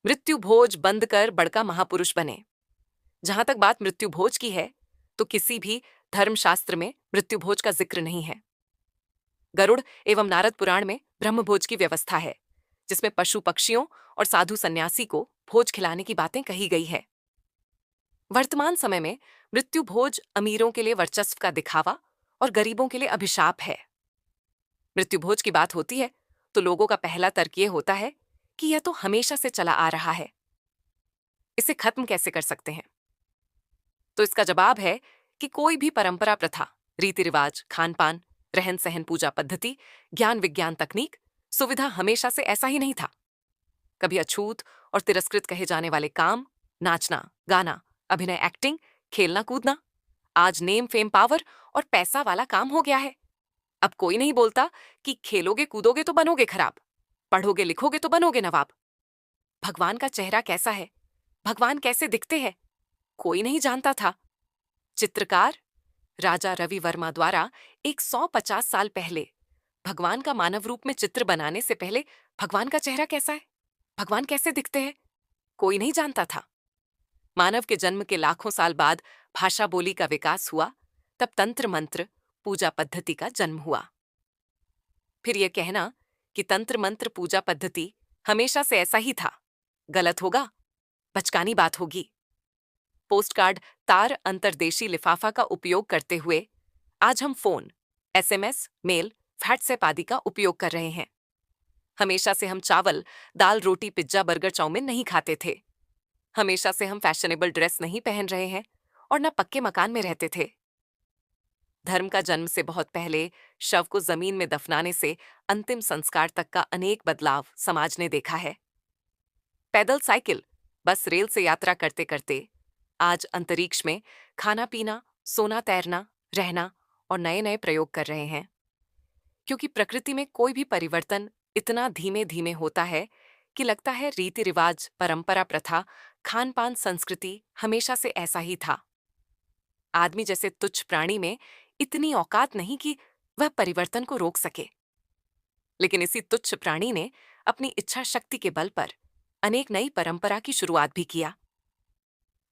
मृत्यु भोज बंद कर बड़का महापुरुष बने। जहां तक बात मृत्यु भोज की है, तो किसी भी धर्मशास्त्र में मृत्यु भोज का जिक्र नहीं है। गरुड़ एवं नारद पुराण में ब्रह्म भोज की व्यवस्था है, जिसमें पशु पक्षियों और साधु सन्यासी को भोज खिलाने की बातें कही गई है। वर्तमान समय में मृत्यु भोज अमीरों के लिए वर्चस्व का दिखावा और गरीबों के लिए अभिशाप है। मृत्यु भोज की बात होती है तो लोगों का पहला तर्क यह होता है कि यह तो हमेशा से चला आ रहा है, इसे खत्म कैसे कर सकते हैं। तो इसका जवाब है कि कोई भी परंपरा, प्रथा, रीति रिवाज, खान पान, रहन सहन, पूजा पद्धति, ज्ञान विज्ञान, तकनीक, सुविधा हमेशा से ऐसा ही नहीं था। कभी अछूत और तिरस्कृत कहे जाने वाले काम, नाचना, गाना, अभिनय, एक्टिंग, खेलना कूदना, आज नेम फेम पावर और पैसा वाला काम हो गया है। अब कोई नहीं बोलता कि खेलोगे कूदोगे तो बनोगे खराब, पढ़ोगे लिखोगे तो बनोगे नवाब। भगवान का चेहरा कैसा है, भगवान कैसे दिखते हैं, कोई नहीं जानता था। चित्रकार राजा रवि वर्मा द्वारा 150 साल पहले भगवान का मानव रूप में चित्र बनाने से पहले भगवान का चेहरा कैसा है, भगवान कैसे दिखते हैं, कोई नहीं जानता था। मानव के जन्म के लाखों साल बाद भाषा बोली का विकास हुआ, तब तंत्र मंत्र पूजा पद्धति का जन्म हुआ। फिर यह कहना कि तंत्र मंत्र पूजा पद्धति हमेशा से ऐसा ही था, गलत होगा, बचकानी बात होगी। पोस्टकार्ड, तार अंतर्देशी लिफाफा का उपयोग करते हुए आज हम फोन, एसएमएस, मेल, व्हाट्सएप आदि का उपयोग कर रहे हैं। हमेशा से हम चावल, दाल, रोटी, पिज्जा, बर्गर, चाउमीन नहीं खाते थे। हमेशा से हम फैशनेबल ड्रेस नहीं पहन रहे हैं और न पक्के मकान में रहते थे। धर्म का जन्म से बहुत पहले शव को जमीन में दफनाने से अंतिम संस्कार तक का अनेक बदलाव समाज ने देखा है। पैदल, साइकिल, बस, रेल से यात्रा करते करते आज अंतरिक्ष में खाना पीना, सोना, तैरना, रहना और नए नए प्रयोग कर रहे हैं। क्योंकि प्रकृति में कोई भी परिवर्तन इतना धीमे धीमे होता है कि लगता है रीति रिवाज, परंपरा, प्रथा, खान पान, संस्कृति हमेशा से ऐसा ही था। आदमी जैसे तुच्छ प्राणी में इतनी औकात नहीं कि वह परिवर्तन को रोक सके। लेकिन इसी तुच्छ प्राणी ने अपनी इच्छा शक्ति के बल पर अनेक नई परंपरा की शुरुआत भी किया।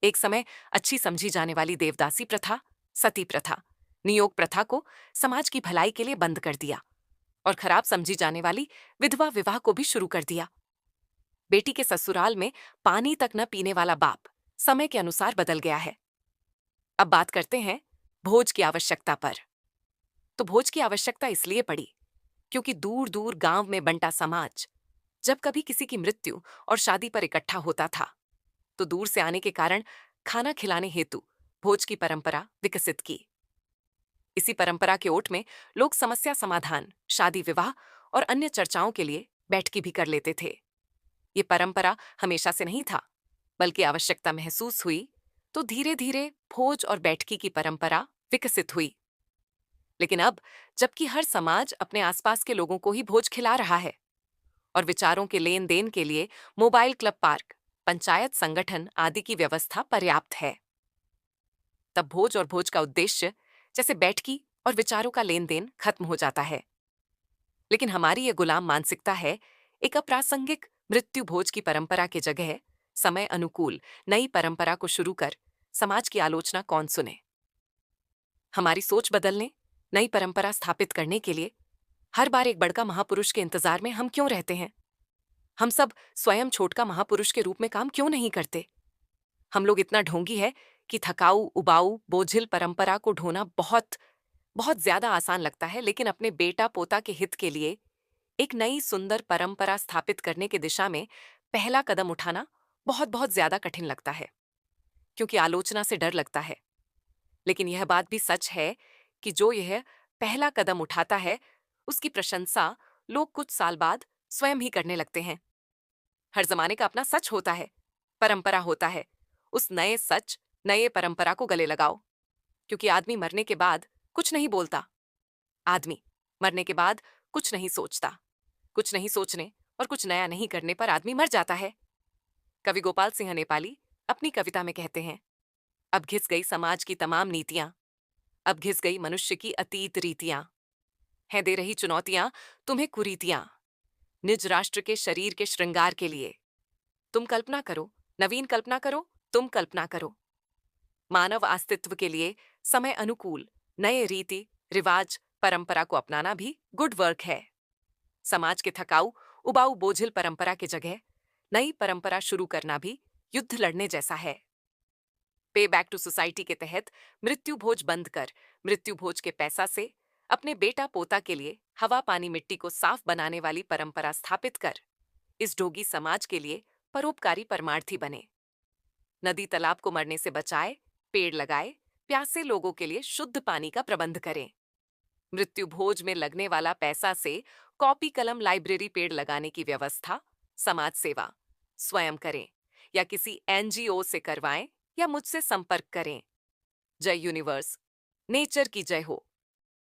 एक समय अच्छी समझी जाने वाली देवदासी प्रथा, सती प्रथा, नियोग प्रथा को समाज की भलाई के लिए बंद कर दिया और खराब समझी जाने वाली विधवा विवाह को भी शुरू कर दिया। बेटी के ससुराल में पानी तक न पीने वाला बाप समय के अनुसार बदल गया है। अब बात करते हैं भोज की आवश्यकता पर। तो भोज की आवश्यकता इसलिए पड़ी क्योंकि दूर दूर गांव में बंटा समाज जब कभी किसी की मृत्यु और शादी पर इकट्ठा होता था, तो दूर से आने के कारण खाना खिलाने हेतु भोज की परंपरा विकसित की। इसी परंपरा के ओट में लोग समस्या समाधान, शादी विवाह और अन्य चर्चाओं के लिए बैठकी भी कर लेते थे। ये परंपरा हमेशा से नहीं था, बल्कि आवश्यकता महसूस हुई तो धीरे धीरे भोज और बैठकी की परंपरा विकसित हुई। लेकिन अब जबकि हर समाज अपने आसपास के लोगों को ही भोज खिला रहा है और विचारों के लेन देन के लिए मोबाइल क्लब, पार्क, पंचायत संगठन आदि की व्यवस्था पर्याप्त है, तब भोज और भोज का उद्देश्य जैसे बैठकी और विचारों का लेन देन खत्म हो जाता है। लेकिन हमारी ये गुलाम मानसिकता है एक अप्रासंगिक मृत्यु भोज की परंपरा के जगह समय अनुकूल नई परंपरा को शुरू कर समाज की आलोचना कौन सुने। हमारी सोच बदलने, नई परंपरा स्थापित करने के लिए हर बार एक बड़का महापुरुष के इंतजार में हम क्यों रहते हैं? हम सब स्वयं छोटका महापुरुष के रूप में काम क्यों नहीं करते? हम लोग इतना ढोंगी है कि थकाऊ, उबाऊ, बोझिल परंपरा को ढोना बहुत बहुत ज्यादा आसान लगता है, लेकिन अपने बेटा पोता के हित के लिए एक नई सुंदर परंपरा स्थापित करने की दिशा में पहला कदम उठाना बहुत बहुत ज्यादा कठिन लगता है, क्योंकि आलोचना से डर लगता है। लेकिन यह बात भी सच है कि जो यह पहला कदम उठाता है, उसकी प्रशंसा लोग कुछ साल बाद स्वयं ही करने लगते हैं। हर जमाने का अपना सच होता है, परंपरा होता है। उस नए सच, नए परंपरा को गले लगाओ, क्योंकि आदमी मरने के बाद कुछ नहीं बोलता। आदमी मरने के बाद कुछ नहीं सोचता। कुछ नहीं सोचने और कुछ नया नहीं करने पर आदमी मर जाता है। कवि गोपाल सिंह नेपाली अपनी कविता में कहते हैं, अब घिस गई समाज की तमाम नीतियां, अब घिस गई मनुष्य की अतीत रीतियां, हैं दे रही चुनौतियां तुम्हें कुरीतियां, निज राष्ट्र के शरीर के श्रृंगार के लिए। तुम कल्पना करो, नवीन कल्पना करो, तुम कल्पना करो। मानव अस्तित्व के लिए समय अनुकूल नए रीति रिवाज परंपरा को अपनाना भी गुड वर्क है। समाज के थकाऊ उबाऊ बोझिल परंपरा के जगह नई परंपरा शुरू करना भी युद्ध लड़ने जैसा है। पे बैक टू सोसाइटी के तहत मृत्यु भोज बंद कर मृत्यु भोज के पैसा से अपने बेटा पोता के लिए हवा पानी मिट्टी को साफ बनाने वाली परंपरा स्थापित कर इस ढोगी समाज के लिए परोपकारी परमार्थी बने। नदी तालाब को मरने से बचाए, पेड़ लगाए, प्यासे लोगों के लिए शुद्ध पानी का प्रबंध करें। मृत्यु भोज में लगने वाला पैसा से कॉपी कलम लाइब्रेरी पेड़ लगाने की व्यवस्था समाज सेवा स्वयं करें या किसी एनजीओ से करवाएं या मुझसे संपर्क करें। जय यूनिवर्स, नेचर की जय हो।